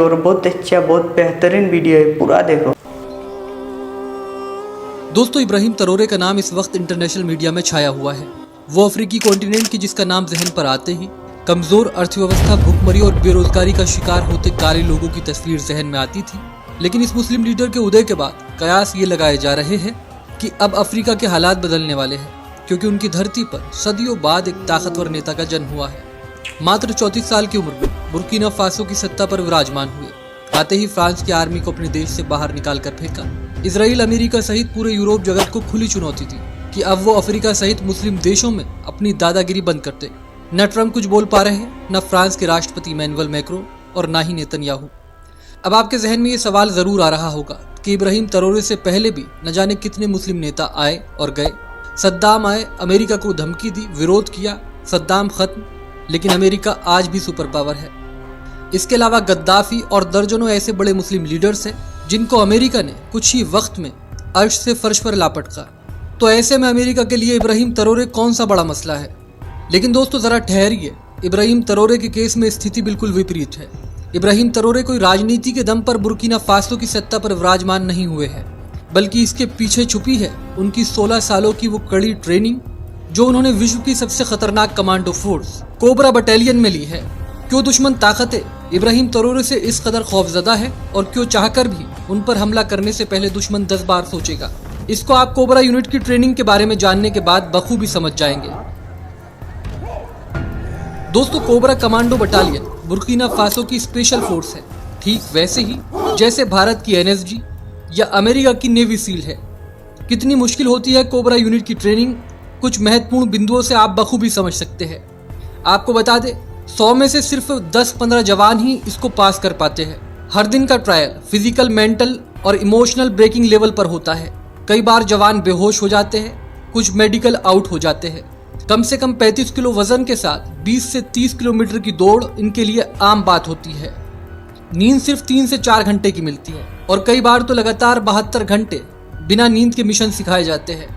और बहुत अच्छा, बहुत बेहतरीन वीडियो है, पूरा देखो। दोस्तों, इब्राहिम तरोरे का नाम इस वक्त इंटरनेशनल मीडिया में छाया हुआ है। वो अफ्रीकी कॉन्टिनेंट की जिसका नाम जहन पर आते ही कमजोर अर्थव्यवस्था, भूखमरी और बेरोजगारी का शिकार होते काले लोगों की तस्वीर जहन में आती थी। लेकिन इस मुस्लिम लीडर के उदय के बाद कयास ये लगाए जा रहे हैं कि अब अफ्रीका के हालात बदलने वाले हैं, क्योंकि उनकी धरती पर सदियों बाद एक ताकतवर नेता का जन्म हुआ है। मात्र 34 साल की उम्र में बुर्किना फासो की सत्ता पर विराजमान हुए। आते ही फ्रांस की आर्मी को अपने देश से बाहर निकाल कर फेंका। इजराइल, अमेरिका सहित पूरे यूरोप जगत को खुली चुनौती थी कि अब वो अफ्रीका सहित मुस्लिम देशों में अपनी दादागिरी बंद करते। न ट्रंप कुछ बोल पा रहे हैं, न फ्रांस के राष्ट्रपति इमैनुअल मैक्रों और न ही नेतन्याहू। अब आपके जहन में ये सवाल जरूर आ रहा होगा कि इब्राहिम तरोरे से पहले भी न जाने कितने मुस्लिम नेता आए और गए। सद्दाम आए, अमेरिका को धमकी दी, विरोध किया, सद्दाम खत्म, लेकिन अमेरिका आज भी सुपर पावर है। इसके अलावा गद्दाफी और दर्जनों ऐसे बड़े मुस्लिम लीडर्स हैं जिनको अमेरिका ने कुछ ही वक्त में अर्श से फर्श पर लापटका। तो ऐसे में अमेरिका के लिए इब्राहिम तरोरे कौन सा बड़ा मसला है? लेकिन दोस्तों, जरा ठहरिए। इब्राहिम तरोरे के केस में स्थिति बिल्कुल विपरीत है। इब्राहिम तरोरे कोई राजनीति के दम पर बुर्किना फासो की सत्ता पर विराजमान नहीं हुए हैं, बल्कि इसके पीछे छुपी है उनकी 16 सालों की वो कड़ी ट्रेनिंग, जो उन्होंने विश्व की सबसे खतरनाक कमांडो फोर्स कोबरा बटालियन में ली है। क्यों दुश्मन ताकतें इब्राहिम तरोरे से इस कदर खौफजदा है और क्यों चाहकर भी उन पर हमला करने से पहले दुश्मन 10 बार सोचेगा? इसको आप कोबरा यूनिट की ट्रेनिंग के बारे में जानने के बाद बखूबी समझ जाएंगे। दोस्तों, cobra commando battalion Burkina Faso की स्पेशल फोर्स है, ठीक वैसे ही जैसे भारत की एनएसजी या अमेरिका की नेवी सील है। कितनी मुश्किल होती है कोबरा यूनिट की ट्रेनिंग, कुछ महत्वपूर्ण बिंदुओं से आप बखूबी समझ सकते हैं। आपको बता दें, 100 में से सिर्फ 10-15 जवान ही इसको पास कर पाते हैं। हर दिन का ट्रायल फिजिकल, मेंटल और इमोशनल ब्रेकिंग लेवल पर होता है। कई बार जवान बेहोश हो जाते हैं, कुछ मेडिकल आउट हो जाते हैं। कम से कम 35 किलो वजन के साथ 20 से 30 किलोमीटर की दौड़ इनके लिए आम बात होती है। नींद सिर्फ 3 से 4 घंटे की मिलती है और कई बार तो लगातार 72 घंटे बिना नींद के मिशन सिखाए जाते हैं।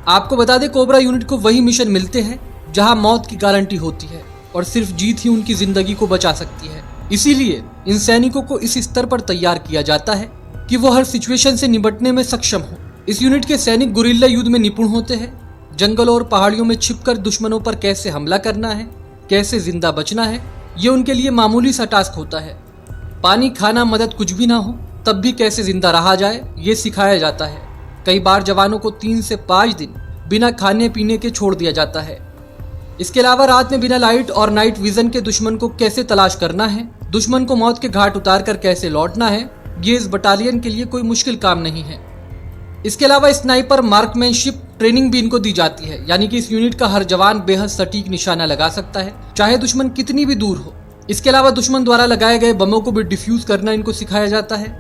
आपको बता दें, कोबरा यूनिट को वही मिशन मिलते हैं जहां मौत की गारंटी होती है और सिर्फ जीत ही उनकी जिंदगी को बचा सकती है। इसीलिए इन सैनिकों को इस स्तर पर तैयार किया जाता है कि वो हर सिचुएशन से निपटने में सक्षम हो। इस यूनिट के सैनिक गुरिल्ला युद्ध में निपुण होते हैं। जंगलों और पहाड़ियों में छिपकर दुश्मनों पर कैसे हमला करना है, कैसे जिंदा बचना है, ये उनके लिए मामूली सा टास्क होता है। पानी, खाना, मदद कुछ भी ना हो तब भी कैसे जिंदा रहा जाए, ये सिखाया जाता है। कई बार जवानों को 3 से 5 दिन बिना खाने पीने के छोड़ दिया जाता है। इसके अलावा रात में बिना लाइट और नाइट विजन के दुश्मन को कैसे तलाश करना है, दुश्मन को मौत के घाट उतार कर कैसे लौटना है, ये इस बटालियन के लिए कोई मुश्किल काम नहीं है। इसके अलावा स्नाइपर मार्कमैनशिप ट्रेनिंग भी इनको दी जाती है, यानी कि इस यूनिट का हर जवान बेहद सटीक निशाना लगा सकता है, चाहे दुश्मन कितनी भी दूर हो। इसके अलावा दुश्मन द्वारा लगाए गए बमों को भी डिफ्यूज करना इनको सिखाया जाता है।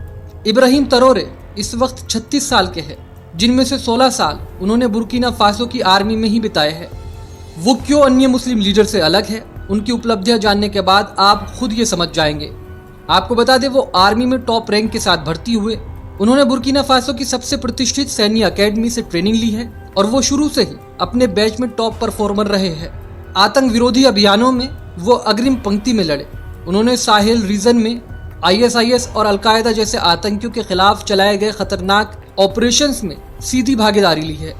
इब्राहिम तरोरे इस वक्त 36 साल के हैं, जिनमें से 16 साल उन्होंने बुर्किना फासो की आर्मी में ही बिताए हैं। वो क्यों अन्य मुस्लिम लीडर से अलग है, उनकी उपलब्धियां जानने के बाद आप खुद ये समझ जाएंगे। आपको बता दें, वो आर्मी में टॉप रैंक के साथ भर्ती हुए। उन्होंने बुर्किना फासो की सबसे प्रतिष्ठित सैन्य अकेडमी से ट्रेनिंग ली है और वो शुरू से ही अपने बैच में टॉप परफॉर्मर रहे हैं। आतंक विरोधी अभियानों में वो अग्रिम पंक्ति में लड़े। उन्होंने साहेल रीजन में ISIS और अलकायदा जैसे आतंकियों के खिलाफ चलाए गए खतरनाक ऑपरेशंस में सीधी भागीदारी ली है।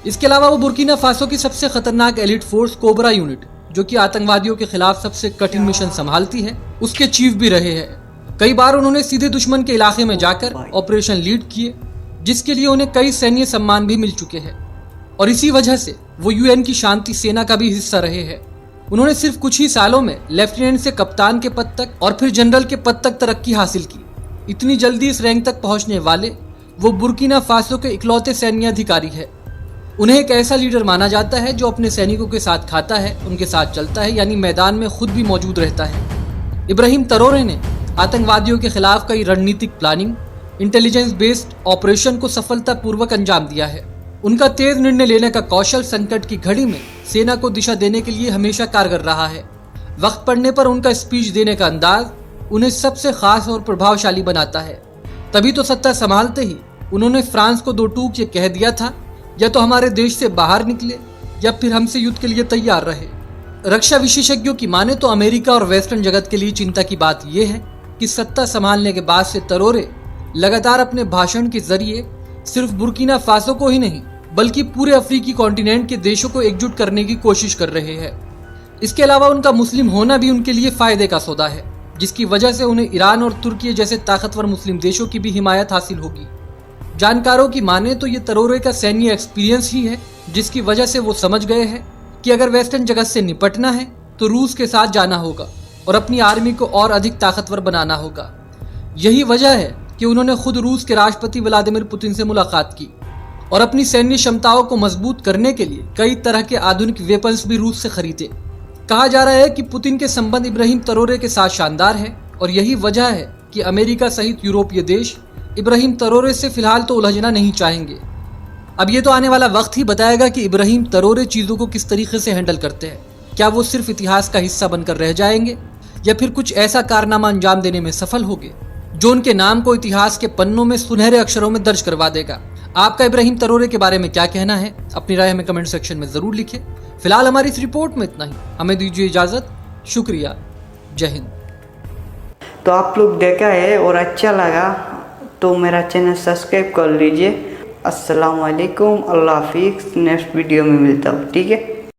इसके अलावा वो बुर्किना फासो की सबसे खतरनाक एलिट फोर्स कोबरा यूनिट, जो कि आतंकवादियों के खिलाफ सबसे कठिन मिशन संभालती है, उसके चीफ भी रहे हैं। कई बार उन्होंने सीधे दुश्मन के इलाके में जाकर ऑपरेशन लीड किए, जिसके लिए उन्हें कई सैन्य सम्मान भी मिल चुके हैं और इसी वजह से वो UN की शांति सेना का भी हिस्सा रहे हैं। उन्होंने सिर्फ कुछ ही सालों में लेफ्टिनेंट से कप्तान के पद तक और फिर जनरल के पद तक तरक्की हासिल की। इतनी जल्दी इस रैंक तक पहुंचने वाले वो बुर्किना फासो के इकलौते सैन्य अधिकारी है। उन्हें एक ऐसा लीडर माना जाता है जो अपने सैनिकों के साथ खाता है, उनके साथ चलता है, यानी मैदान में खुद भी मौजूद रहता है। इब्राहिम तरोरे ने आतंकवादियों के खिलाफ कई रणनीतिक प्लानिंग, इंटेलिजेंस बेस्ड ऑपरेशन को सफलतापूर्वक अंजाम दिया है। उनका तेज निर्णय लेने का कौशल संकट की घड़ी में सेना को दिशा देने के लिए हमेशा कारगर रहा है। वक्त पड़ने पर उनका स्पीच देने का अंदाज उन्हें सबसे खास और प्रभावशाली बनाता है। तभी तो सत्ता संभालते ही उन्होंने फ्रांस को 2 टूक ये कह दिया था, या तो हमारे देश से बाहर निकले या फिर हमसे युद्ध के लिए तैयार रहे। रक्षा विशेषज्ञों की माने तो अमेरिका और वेस्टर्न जगत के लिए चिंता की बात यह है कि सत्ता संभालने के बाद से तरोरे लगातार अपने भाषण के जरिए सिर्फ बुर्किना फासो को ही नहीं बल्कि पूरे अफ्रीकी कॉन्टिनेंट के देशों को एकजुट करने की कोशिश कर रहे हैं। इसके अलावा उनका मुस्लिम होना भी उनके लिए फायदे का सौदा है, जिसकी वजह से उन्हें ईरान और तुर्की जैसे ताकतवर मुस्लिम देशों की भी हिमायत हासिल होगी। जानकारों की माने तो ये तरोरे का सैन्य एक्सपीरियंस ही है जिसकी वजह से वो समझ गए हैं कि अगर वेस्टर्न जगत से निपटना है तो रूस के साथ जाना होगा और अपनी आर्मी को और अधिक ताकतवर बनाना होगा। यही वजह है कि उन्होंने खुद रूस के राष्ट्रपति व्लादिमीर पुतिन से मुलाकात की और अपनी सैन्य क्षमताओं को मजबूत करने के लिए कई तरह के आधुनिक वेपन्स भी रूस से खरीदे। कहा जा रहा है कि पुतिन के संबंध इब्राहिम तरोरे के साथ शानदार है और यही वजह है कि अमेरिका सहित यूरोपीय देश इब्राहिम तरोरे से फिलहाल तो उलझना नहीं चाहेंगे। अब ये तो आने वाला वक्त ही बताएगा कि इब्राहिम तरोरे चीज़ों को किस तरीके से हैंडल करते हैं। क्या वो सिर्फ इतिहास का हिस्सा बनकर रह जाएंगे या फिर कुछ ऐसा कारनामा अंजाम देने में सफल होंगे जो उनके नाम को इतिहास के पन्नों में सुनहरे अक्षरों में दर्ज करवा देगा। आपका इब्राहिम तरोरे के बारे में क्या कहना है? अपनी राय हमें कमेंट सेक्शन में जरूर लिखिए। फिलहाल हमारी इस रिपोर्ट में इतना ही। हमें दीजिए इजाजत। शुक्रिया। जय हिंद। तो आप लोग देखा है और अच्छा लगा तो मेरा चैनल सब्सक्राइब कर लीजिए। अस्सलाम वालेकुम, अल्लाह हाफिज़। नेक्स्ट वीडियो में मिलता हूँ, ठीक है।